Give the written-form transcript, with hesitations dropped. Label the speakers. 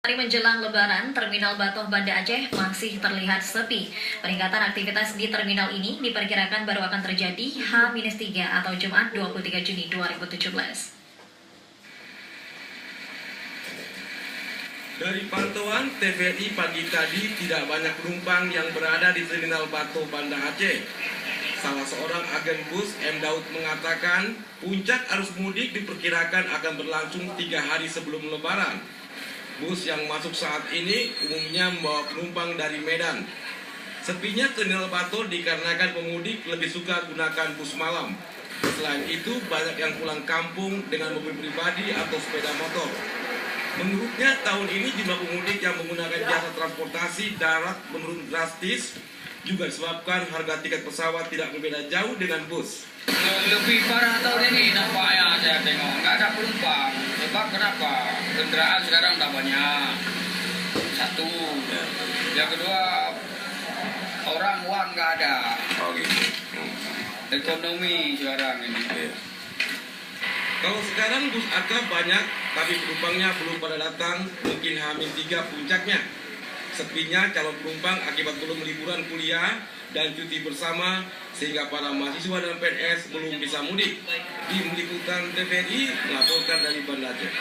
Speaker 1: Hari menjelang Lebaran, Terminal Batoh Banda Aceh masih terlihat sepi. Peningkatan aktivitas di terminal ini diperkirakan baru akan terjadi H-3 atau Jumat 23 Juni 2017.
Speaker 2: Dari pantauan TVRI pagi tadi, tidak banyak penumpang yang berada di Terminal Batoh Banda Aceh. Salah seorang agen bus, M. Daud, mengatakan puncak arus mudik diperkirakan akan berlangsung 3 hari sebelum Lebaran. Bus yang masuk saat ini umumnya membawa penumpang dari Medan. Sepinya Terminal Batoh dikarenakan pemudik lebih suka gunakan bus malam. Selain itu, banyak yang pulang kampung dengan mobil pribadi atau sepeda motor. Menurutnya, tahun ini jumlah pemudik yang menggunakan jasa transportasi darat menurun drastis, juga disebabkan harga tiket pesawat tidak berbeda jauh dengan bus.
Speaker 3: Lebih parah tahun ini nampaknya saya tengok, nggak ada penumpang. Sebab kenapa? Kendaraan sekarang udah banyak. Satu. Yang kedua, orang uang nggak ada.
Speaker 2: Oh gitu.
Speaker 3: Ekonomi sekarang ini.
Speaker 2: Kalau sekarang bus AK banyak, tapi penumpangnya belum pada datang, mungkin H-3 puncaknya. Sepinya calon penumpang akibat belum liburan kuliah dan cuti bersama, sehingga para mahasiswa dan PNS belum bisa mudik. Tim Liputan TVRI melaporkan dari Banda Aceh.